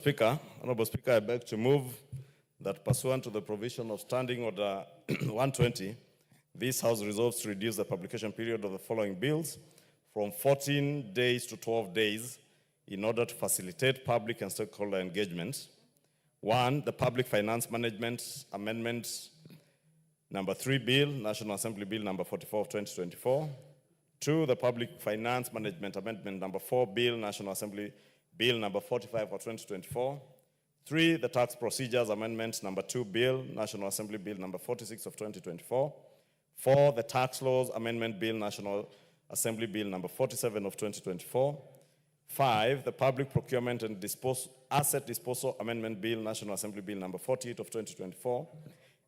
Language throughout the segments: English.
Honorable Speaker, I beg to move that pursuant to the provision of Standing Order 120, this House resolves to reduce the publication period of the following bills from 14 days to 12 days in order to facilitate public and stakeholder engagement. 1, the Public Finance Management Amendment Number 3 Bill, National Assembly Bill Number 44 of 2024. 2, the Public Finance Management Amendment Number 4 Bill, National Assembly Bill Number 45 of 2024. 3, the Tax Procedures Amendment Number 2 Bill, National Assembly Bill Number 46 of 2024. 4, the Tax Laws Amendment Bill, National Assembly Bill Number 47 of 2024. 5, the Public Procurement and Asset Disposal Amendment Bill, National Assembly Bill Number 48 of 2024.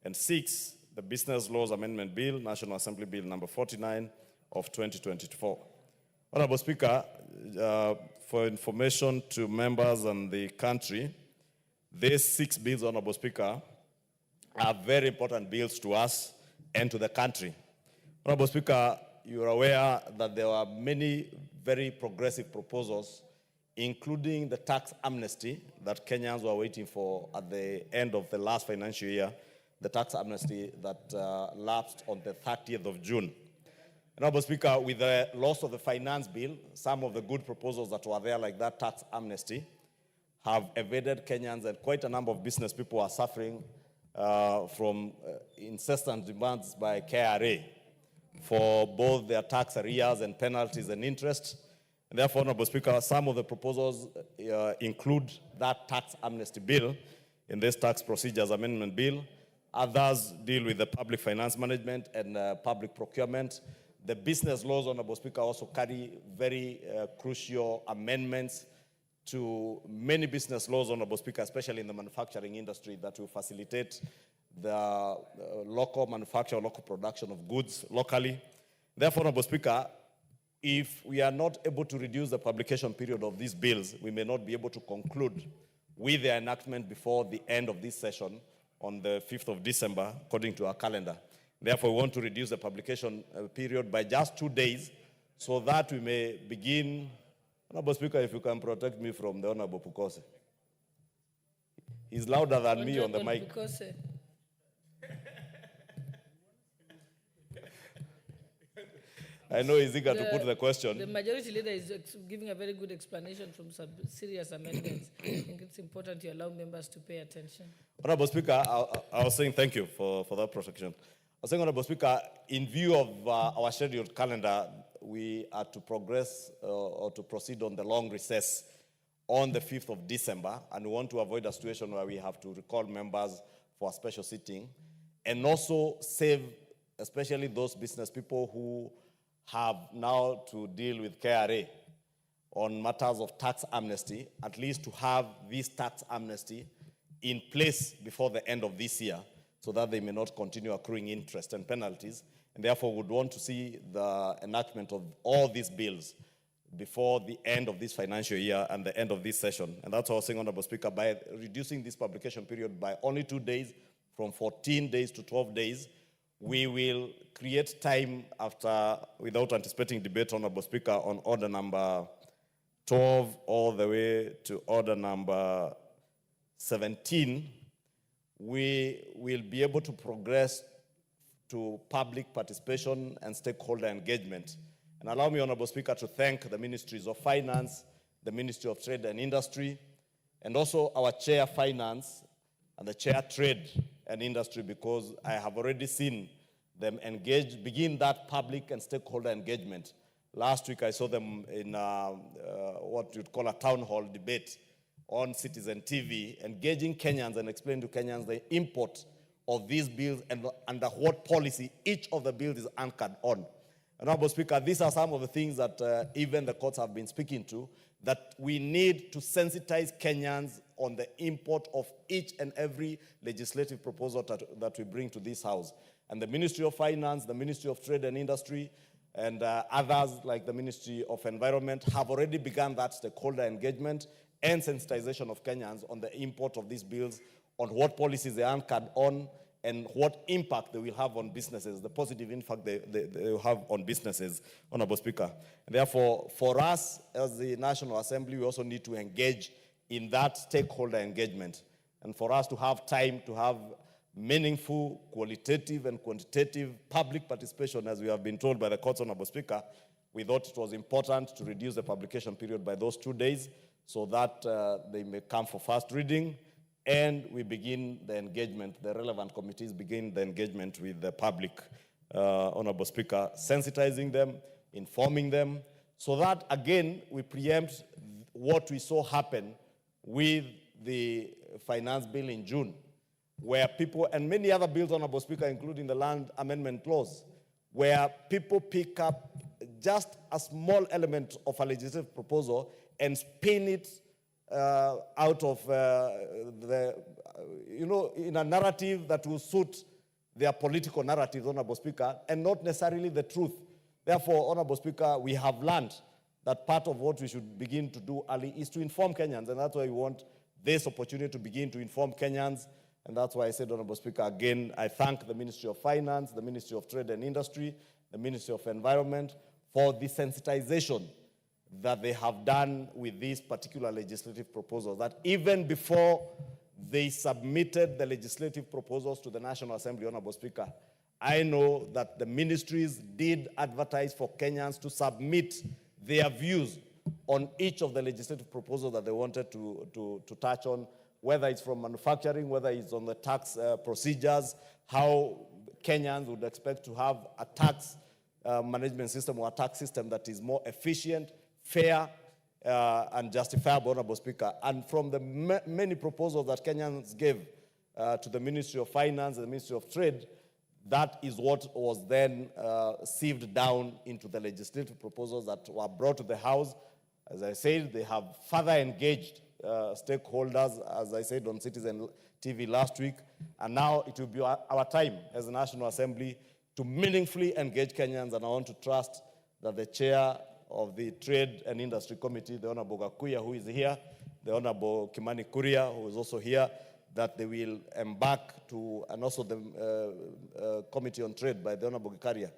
And 6, the Business Laws Amendment Bill, National Assembly Bill Number 49 of 2024. Honorable Speaker, for information to members and the country, these 6 bills, Honorable Speaker, are very important bills to us and to the country. Honorable Speaker, you are aware that there are many very progressive proposals, including the tax amnesty that Kenyans were waiting for at the end of the last financial year, the tax amnesty that lapsed on the 30th of June. Honorable Speaker, with the loss of the finance bill, some of the good proposals that were there, like that tax amnesty, have evaded Kenyans, and quite a number of business people are suffering from incessant demands by KRA for both their tax arrears and penalties and interest. And therefore, Honorable Speaker, some of the proposals include that tax amnesty bill in this tax procedures amendment bill. Others deal with the public finance management and public procurement. The business laws, Honorable Speaker, also carry very crucial amendments to many business laws, Honorable Speaker, especially in the manufacturing industry, that will facilitate the local manufacture, local production of goods locally. Therefore, Honorable Speaker, if we are not able to reduce the publication period of these bills, we may not be able to conclude with their enactment before the end of this session on the 5th of December, according to our calendar. Therefore, we want to reduce the publication period by just 2 days so that we may begin. Honorable Speaker, if you can protect me from the Honorable Pukose. He's louder than me on the mic. Pukose. I know he's eager to put the question. The majority leader is giving a very good explanation from some serious amendments. I think it's important to allow members to pay attention. Honorable Speaker, I was saying thank you for that protection. I was saying, Honorable Speaker, in view of our scheduled calendar, we are to progress or to proceed on the long recess on the 5th of December, and we want to avoid a situation where we have to recall members for a special sitting, and also save especially those business people who have now to deal with KRA on matters of tax amnesty, at least to have this tax amnesty in place before the end of this year, so that they may not continue accruing interest and penalties. And therefore, would want to see the enactment of all these bills before the end of this financial year and the end of this session. And that's what I was saying, Honorable Speaker, by reducing this publication period by only 2 days, from 14 days to 12 days, we will create time after, without anticipating debate, Honorable Speaker, on order number 12 all the way to order number 17, we will be able to progress to public participation and stakeholder engagement. And allow me, Honorable Speaker, to thank the Ministries of Finance, the Ministry of Trade and Industry, and also our Chair Finance and the Chair Trade and Industry, because I have already seen them begin that public and stakeholder engagement. Last week I saw them in what you'd call a town hall debate on Citizen TV, engaging Kenyans and explaining to Kenyans the import of these bills and under what policy each of the bills is anchored on. Honorable Speaker, these are some of the things that even the courts have been speaking to, that we need to sensitize Kenyans on the import of each and every legislative proposal that we bring to this House. And the Ministry of Finance, the Ministry of Trade and Industry, and others like the Ministry of Environment have already begun that stakeholder engagement and sensitization of Kenyans on the import of these bills, on what policies they are anchored on, and what impact they will have on businesses, the positive impact they will have on businesses, Honorable Speaker. And therefore, for us as the National Assembly, we also need to engage in that stakeholder engagement. And for us to have time to have meaningful, qualitative and quantitative public participation, as we have been told by the court's Honorable Speaker, we thought it was important to reduce the publication period by those 2 days so that they may come for first reading and we begin the engagement, the relevant committees begin the engagement with the public, Honorable Speaker, sensitizing them, informing them, so that, again, we preempt what we saw happen with the finance bill in June, where people, and many other bills, Honorable Speaker, including the land amendment clause, where people pick up just a small element of a legislative proposal and spin it out of in a narrative that will suit their political narrative, Honorable Speaker, and not necessarily the truth. Therefore, Honorable Speaker, we have learned that part of what we should begin to do early is to inform Kenyans, and that's why we want this opportunity to begin to inform Kenyans. And that's why I said, Honorable Speaker, again, I thank the Ministry of Finance, the Ministry of Trade and Industry, the Ministry of Environment for the sensitization that they have done with these particular legislative proposals, that even before they submitted the legislative proposals to the National Assembly, Honorable Speaker, I know that the ministries did advertise for Kenyans to submit their views on each of the legislative proposals that they wanted to touch on, whether it's from manufacturing, whether it's on the tax procedures, how Kenyans would expect to have a tax management system or a tax system that is more efficient, fair, and justifiable, Honorable Speaker. And from the many proposals that Kenyans gave to the Ministry of Finance and the Ministry of Trade, that is what was then sieved down into the legislative proposals that were brought to the House. As I said, they have further engaged stakeholders, as I said on Citizen TV last week, and now it will be our time as the National Assembly to meaningfully engage Kenyans, and I want to trust that the chair of the Trade and Industry Committee, the Honorable Gakuya, who is here, the Honorable Kimani Kuria, who is also here, that they will embark to, and also the Committee on Trade by the Honorable Gikaria,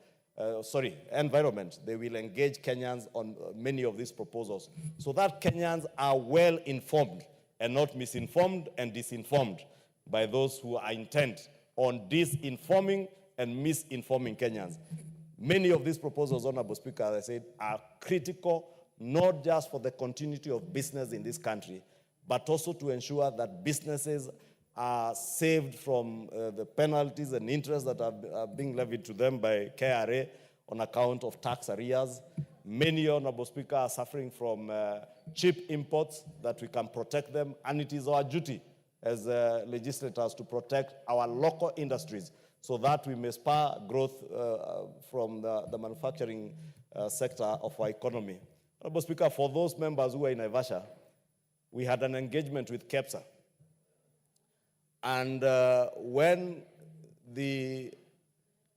Environment, they will engage Kenyans on many of these proposals so that Kenyans are well informed and not misinformed and disinformed by those who are intent on disinforming and misinforming Kenyans. Many of these proposals, Honorable Speaker, as I said, are critical, not just for the continuity of business in this country, but also to ensure that businesses are saved from the penalties and interest that are being levied to them by KRA on account of tax arrears. Many, Honorable Speaker, are suffering from cheap imports, that we can protect them, and it is our duty as legislators to protect our local industries so that we may spur growth from the manufacturing sector of our economy. Honorable Speaker, for those members who are in Naivasha, we had an engagement with KEPSA. And when the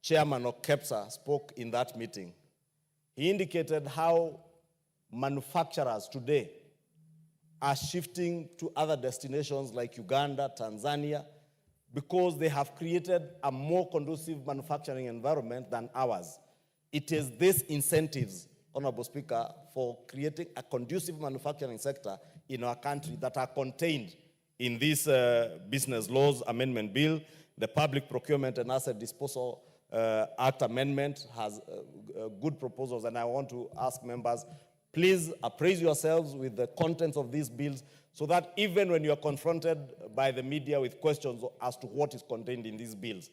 chairman of KEPSA spoke in that meeting, he indicated how manufacturers today are shifting to other destinations like Uganda, Tanzania, because they have created a more conducive manufacturing environment than ours. It is these incentives, Honorable Speaker, for creating a conducive manufacturing sector in our country that are contained in this Business Laws Amendment Bill. The Public Procurement and Asset Disposal Act Amendment has good proposals, and I want to ask members, please appraise yourselves with the contents of these bills so that even when you are confronted by the media with questions as to what is contained in these bills,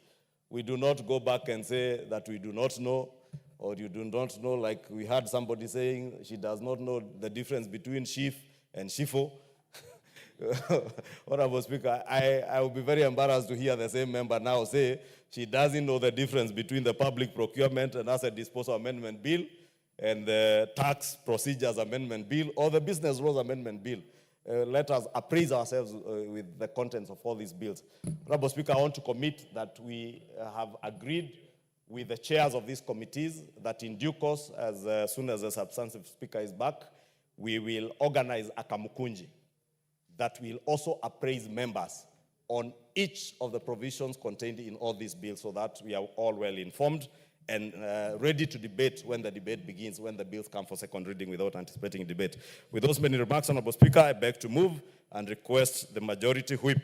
we do not go back and say that we do not know, or you do not know, like we had somebody saying she does not know the difference between sheaf and shifo. Honorable Speaker, I will be very embarrassed to hear the same member now say she doesn't know the difference between the Public Procurement and Asset Disposal Amendment Bill and the Tax Procedures Amendment Bill or the Business Laws Amendment Bill. Let us appraise ourselves with the contents of all these bills. Honorable Speaker, I want to commit that we have agreed with the chairs of these committees that in due course, as soon as the substantive speaker is back, we will organize a kamukunji that will also appraise members on each of the provisions contained in all these bills so that we are all well informed and ready to debate when the debate begins, when the bills come for second reading without anticipating debate. With those many remarks, Honorable Speaker, I beg to move and request the majority whip,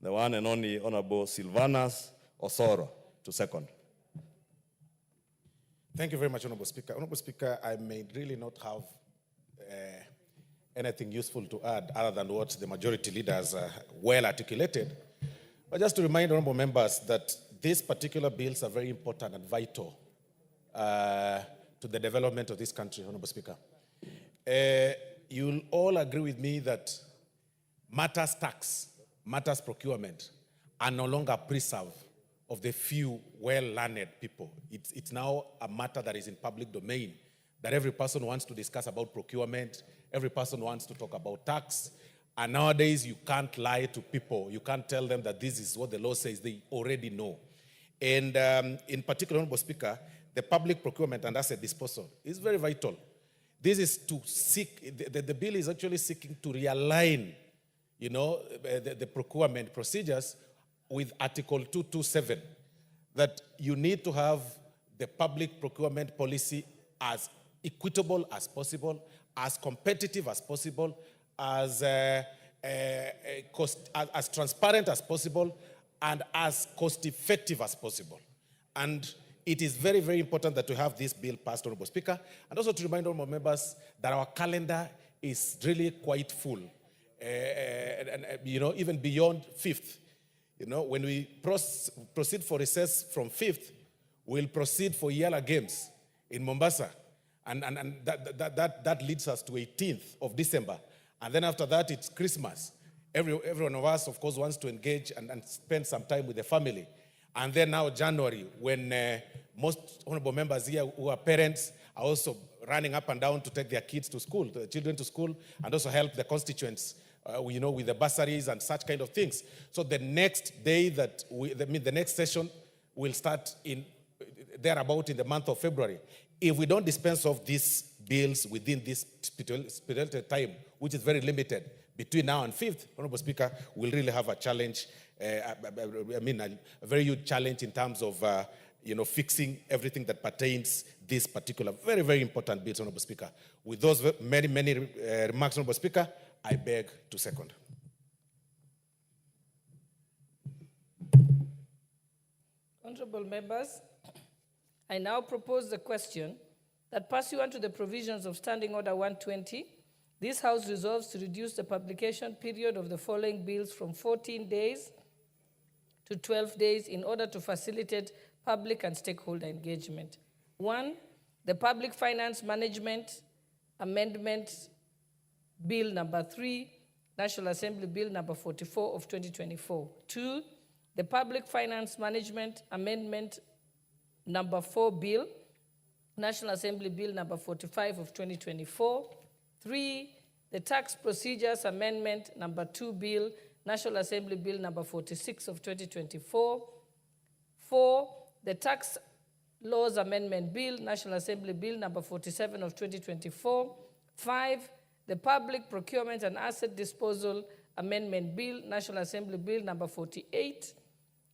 the one and only Honorable Silvanus Osoro, to second. Thank you very much, Honorable Speaker. Honorable Speaker, I may really not have anything useful to add other than what the majority leader has well articulated. But just to remind honorable members that these particular bills are very important and vital to the development of this country, Honorable Speaker. You'll all agree with me that matters tax, matters procurement are no longer preserve of the few well-learned people. It's now a matter that is in public domain, that every person wants to discuss about procurement, every person wants to talk about tax, and nowadays you can't lie to people. You can't tell them that this is what the law says. They already know. And in particular, Honorable Speaker, the public procurement and asset disposal is very vital. This is to seek, the bill is actually seeking to realign, you know, the procurement procedures with Article 227, that you need to have the public procurement policy as equitable as possible, as competitive as possible, as transparent as possible, and as cost-effective as possible. And it is very, very important that we have this bill passed, Honorable Speaker, and also to remind all my members that our calendar is really quite full, you know, even beyond 5th. You know, when we proceed for recess from 5th, we'll proceed for Yala Games in Mombasa. And that leads us to 18th of December. And then after that, it's Christmas. Every one of us, of course, wants to engage and spend some time with the family. And then now January, when most honorable members here who are parents are also running up and down to take their kids to school, the children to school, and also help the constituents, you know, with the bursaries and such kind of things. So the next day the next session will start thereabout in the month of February. If we don't dispense of these bills within this stipulated time, which is very limited, between now and 5th, Honorable Speaker, we'll really have a challenge, a very huge challenge in terms of, you know, fixing everything that pertains this particular very, very important bills, Honorable Speaker. With those many, many remarks, Honorable Speaker, I beg to second. Honorable members, I now propose the question that pursuant to the provisions of Standing Order 120, this House resolves to reduce the publication period of the following bills from 14 days to 12 days in order to facilitate public and stakeholder engagement. 1, the Public Finance Management Amendment Bill number 3, National Assembly Bill number 44 of 2024. 2, the Public Finance Management Amendment number 4 Bill, National Assembly Bill number 45 of 2024. 3, the Tax Procedures Amendment number 2 Bill, National Assembly Bill number 46 of 2024. 4, the Tax Laws Amendment Bill, National Assembly Bill number 47 of 2024. 5, the Public Procurement and Asset Disposal Amendment Bill, National Assembly Bill number 48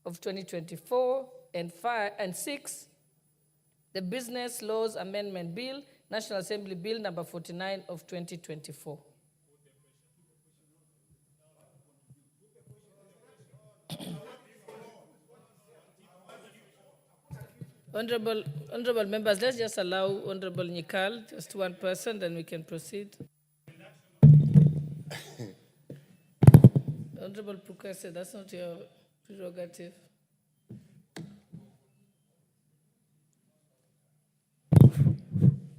of 2024. And 6, the Business Laws Amendment Bill, National Assembly Bill number 49 of 2024. Honorable members, let's just allow Honorable Nyikal, just one person, then we can proceed. Honorable Pukase, that's not your prerogative.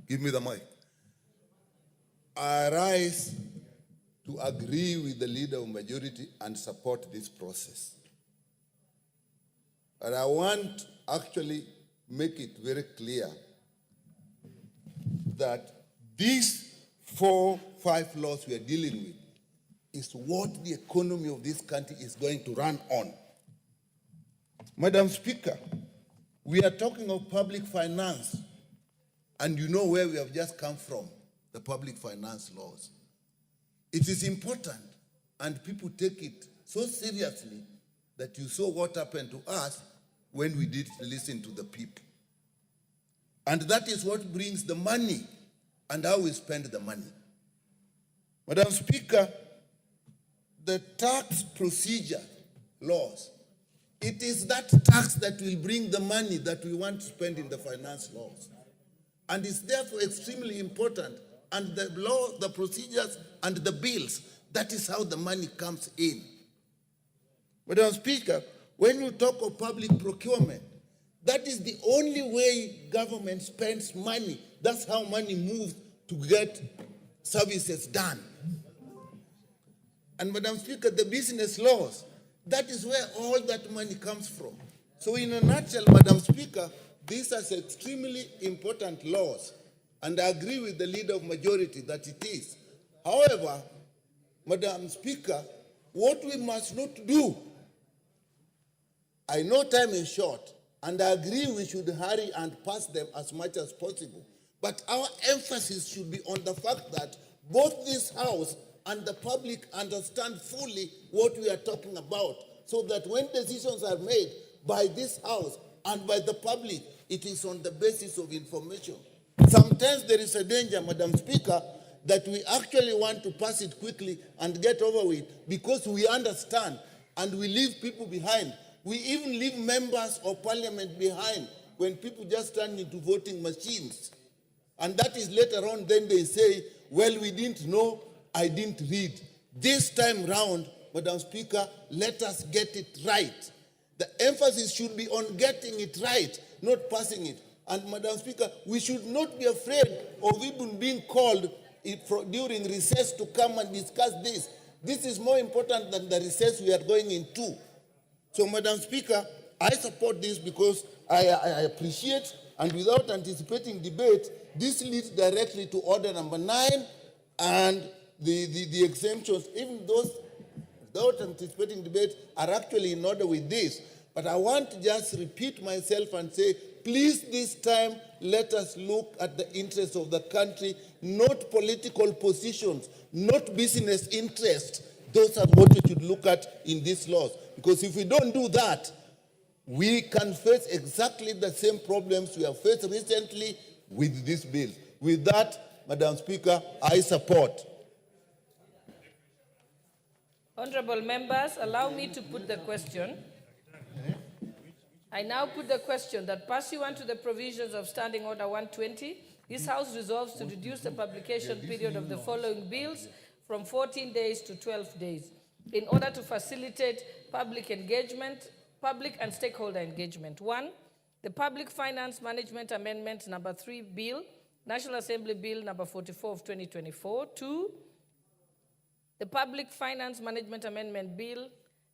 Give me the mic. I rise to agree with the leader of majority and support this process. And I want to actually make it very clear that these 4, 5 laws we are dealing with is what the economy of this country is going to run on. Madam Speaker, we are talking of public finance. And you know where we have just come from, the public finance laws. It is important, and people take it so seriously that you saw what happened to us when we did listen to the people. And that is what brings the money and how we spend the money. Madam Speaker, the tax procedure laws, it is that tax that will bring the money that we want to spend in the finance laws. And it's therefore extremely important. And the law, the procedures, and the bills, that is how the money comes in. Madam Speaker, when you talk of public procurement, that is the only way government spends money. That's how money moves to get services done. And Madam Speaker, the business laws, that is where all that money comes from. So in a nutshell, Madam Speaker, these are extremely important laws. And I agree with the leader of majority that it is. However, Madam Speaker, what we must not do, I know time is short, and I agree we should hurry and pass them as much as possible. But our emphasis should be on the fact that both this House and the public understand fully what we are talking about, so that when decisions are made by this House and by the public, it is on the basis of information. Sometimes there is a danger, Madam Speaker, that we actually want to pass it quickly and get over with because we understand and we leave people behind. We even leave members of parliament behind when people just turn into voting machines. And that is later on, then they say, well, we didn't know, I didn't read. This time round, Madam Speaker, let us get it right. The emphasis should be on getting it right, not passing it. And Madam Speaker, we should not be afraid of even being called during recess to come and discuss this. This is more important than the recess we are going into. So, Madam Speaker, I support this because I appreciate, and without anticipating debate, this leads directly to order number 9 and the exemptions, even those without anticipating debate are actually in order with this. But I want to just repeat myself and say, please this time let us look at the interests of the country, not political positions, not business interests. Those are what we should look at in these laws. Because if we don't do that, we can face exactly the same problems we have faced recently with this bill. With that, Madam Speaker, I support. Honorable members, allow me to put the question. I now put the question that pursuant to the provisions of Standing Order 120, this House resolves to reduce the publication period of the following bills from 14 days to 12 days in order to facilitate public engagement, public and stakeholder engagement. 1, the Public Finance Management Amendment number 3 Bill, National Assembly Bill number 44 of 2024. 2, the Public Finance Management Amendment Bill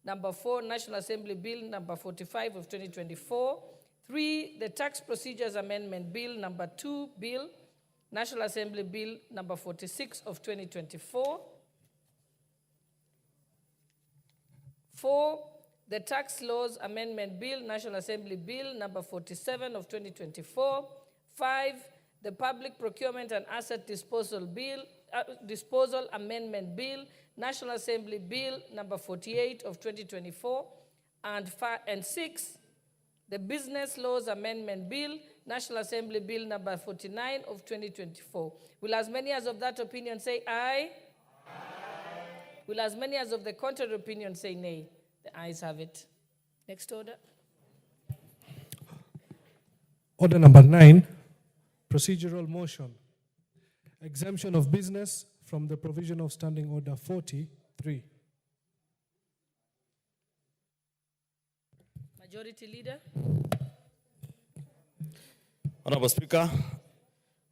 number 4, National Assembly Bill number 45 of 2024. 3, the Tax Procedures Amendment Bill number 2 Bill, National Assembly Bill number 46 of 2024. 4, the Tax Laws Amendment Bill, National Assembly Bill number 47 of 2024. 5, the Public Procurement and Asset Disposal Bill, Disposal Amendment Bill, National Assembly Bill number 48 of 2024. And 6, the Business Laws Amendment Bill, National Assembly Bill number 49 of 2024. Will as many as of that opinion say aye? Aye. Will as many as of the contrary opinion say nay? The ayes have it. Next order. Order number 9, procedural motion. Exemption of business from the provision of Standing Order 43. Majority Leader. Honorable Speaker,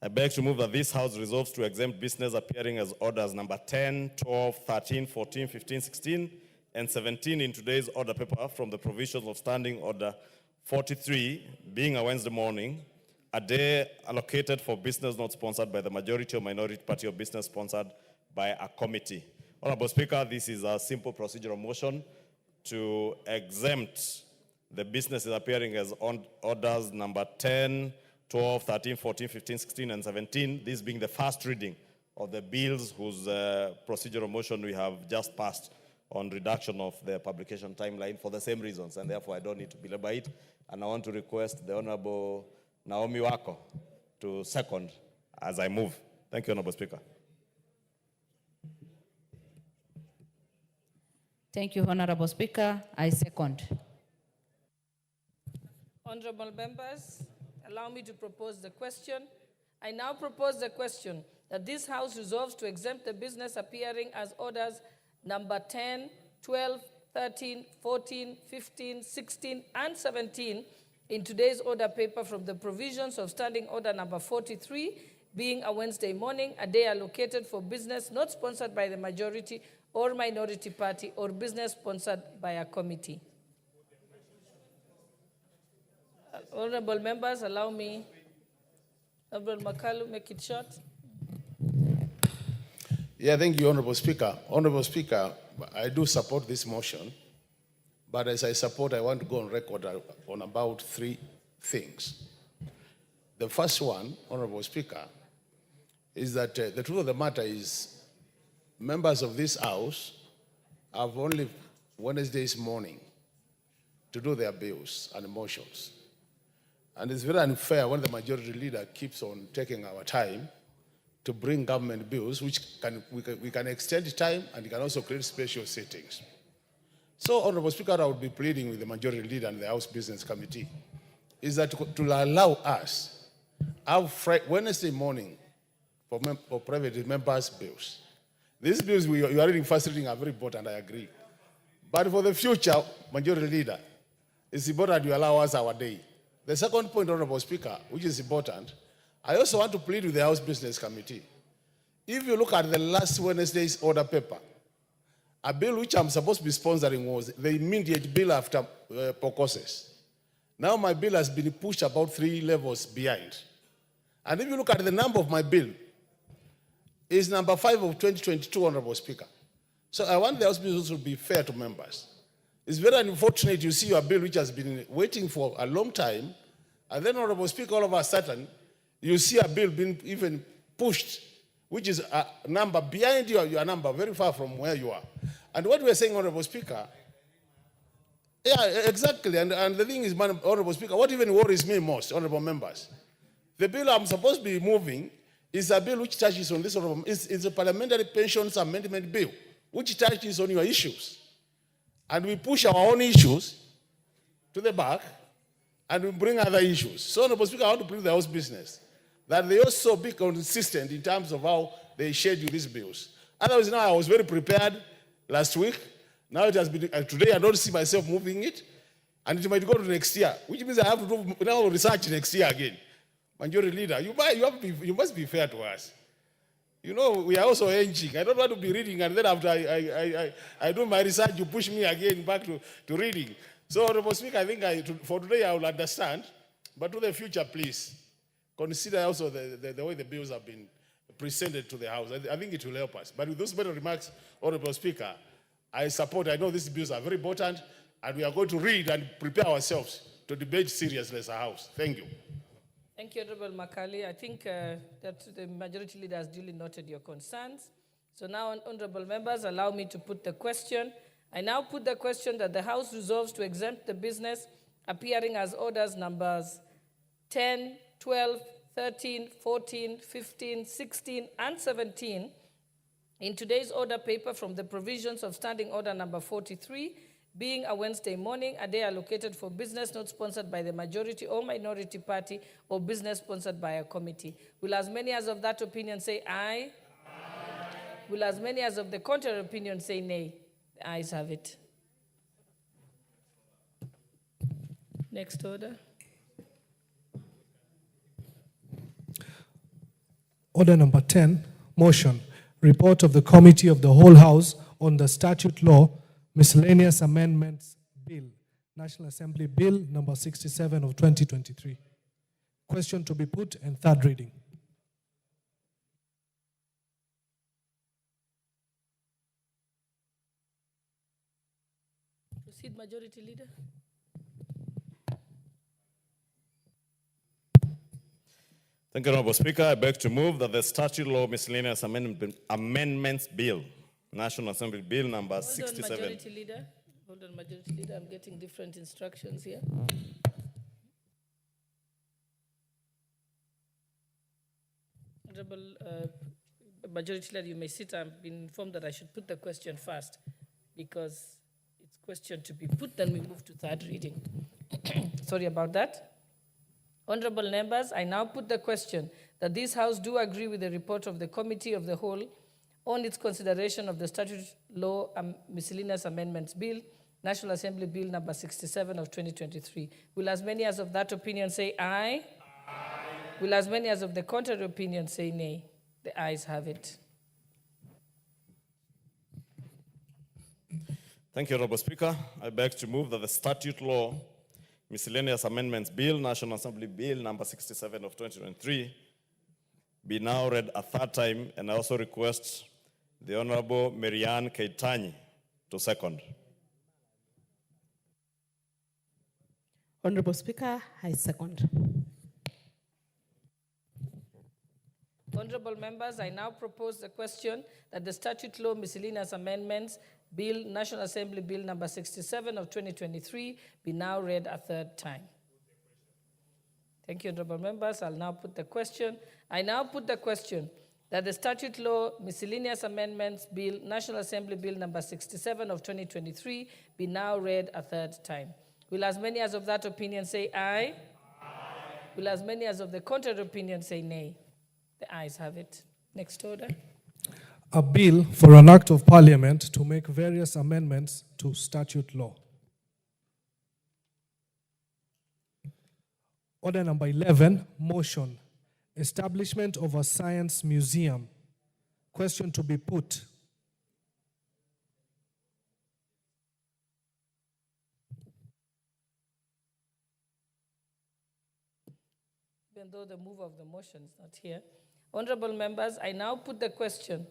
I beg to move that this House resolves to exempt business appearing as orders number 10, 12, 13, 14, 15, 16, and 17 in today's order paper from the provisions of Standing Order 43, being a Wednesday morning, a day allocated for business not sponsored by the majority or minority party or business sponsored by a committee. Honorable Speaker, this is a simple procedural motion to exempt the businesses appearing as on orders number 10, 12, 13, 14, 15, 16, and 17, this being the first reading of the bills whose procedural motion we have just passed on reduction of the publication timeline for the same reasons, and therefore I don't need to belabor it. And I want to request the Honorable Naomi Wako to second as I move. Thank you, Honorable Speaker. Thank you, Honorable Speaker. I second. Honorable members, allow me to propose the question. I now propose the question that this House resolves to exempt the business appearing as orders number 10, 12, 13, 14, 15, 16, and 17 in today's order paper from the provisions of Standing Order number 43, being a Wednesday morning, a day allocated for business not sponsored by the majority or minority party or business sponsored by a committee. Honorable members, allow me, Honorable Makalu, make it short. Yeah, thank you, Honorable Speaker. Honorable Speaker, I do support this motion, but as I support, I want to go on record on about three things. The first one, Honorable Speaker, is that the truth of the matter is members of this House have only Wednesdays morning to do their bills and motions. And it's very unfair when the majority leader keeps on taking our time to bring government bills, which we can extend time and it can also create special settings. So, Honorable Speaker, I would be pleading with the majority leader and the House Business Committee is that to allow us have Wednesday morning for private members' bills. These bills you are reading, first reading, are very important, I agree. But for the future, majority leader, it's important you allow us our day. The second point, Honorable Speaker, which is important, I also want to plead with the House Business Committee. If you look at the last Wednesday's order paper, a bill which I'm supposed to be sponsoring was the immediate bill after POCOSES. Now my bill has been pushed about 3 levels behind. And if you look at the number of my bill, it's number 5 of 2022, Honorable Speaker. So I want the House Business to be fair to members. It's very unfortunate you see your bill which has been waiting for a long time, and then, Honorable Speaker, all of a sudden, you see a bill being even pushed, which is a number behind your number, very far from where you are. And what we're saying, Honorable Speaker, yeah, exactly, and the thing is, Honorable Speaker, what even worries me most, Honorable members, the bill I'm supposed to be moving is a bill which touches on this, it's a parliamentary pensions amendment bill, which touches on your issues. And we push our own issues to the back, and we bring other issues. So, Honorable Speaker, I want to plead the House Business that they also be consistent in terms of how they schedule these bills. Otherwise, now I was very prepared last week. Now it has been, today I don't see myself moving it, and it might go to next year, which means I have to do now research next year again. Majority Leader, you must be fair to us. You know, we are also aging. I don't want to be reading, and then after I do my research, you push me again back to reading. So, Honorable Speaker, I think for today I will understand, but to the future, please, consider also the way the bills have been presented to the House. I think it will help us. But with those better remarks, Honorable Speaker, I know these bills are very important, and we are going to read and prepare ourselves to debate seriously as a House. Thank you. Thank you, Honorable Makali. I think that the majority leader has duly noted your concerns. So now, honorable members, allow me to put the question. I now put the question that the House resolves to exempt the business appearing as orders numbers 10, 12, 13, 14, 15, 16, and 17 in today's order paper from the provisions of Standing Order number 43, being a Wednesday morning, a day allocated for business not sponsored by the majority or minority party or business sponsored by a committee. Will as many as of that opinion say aye? Aye. Will as many as of the contrary opinion say nay? The ayes have it. Next order. Order number 10, motion, report of the Committee of the Whole House on the Statute Law, Miscellaneous Amendments Bill, National Assembly Bill number 67 of 2023. Question to be put and third reading. Proceed, Majority Leader. Thank you, Honorable Speaker. I beg to move that the Statute Law Miscellaneous Amendments Bill, National Assembly Bill number 67. Hold on, Majority Leader. Hold on, Majority Leader. I'm getting different instructions here. Honorable Majority Leader, you may sit. I've been informed that I should put the question first because it's question to be put, then we move to third reading. Sorry about that. Honorable members, I now put the question that this House do agree with the report of the Committee of the Whole on its consideration of the Statute Law Miscellaneous Amendments Bill, National Assembly Bill number 67 of 2023. Will as many as of that opinion say aye? Aye. Will as many as of the contrary opinion say nay? The ayes have it. Thank you, Honorable Speaker. I beg to move that the Statute Law Miscellaneous Amendments Bill, National Assembly Bill number 67 of 2023, be now read a third time, and I also request the Honorable Marianne Keitany to second. Honorable Speaker, I second. Honorable members, I now propose the question that the Statute Law Miscellaneous Amendments Bill, National Assembly Bill number 67 of 2023, be now read a third time. Thank you, honorable members. I'll now put the question. I now put the question that the Statute Law Miscellaneous Amendments Bill, National Assembly Bill number 67 of 2023, be now read a third time. Will as many as of that opinion say aye? Aye. Will as many as of the contrary opinion say nay? The ayes have it. Next order. A bill for an act of parliament to make various amendments to statute law. Order number 11, motion. Establishment of a science museum. Question to be put. Even though the mover of the motion is not here. Honorable members, I now put the question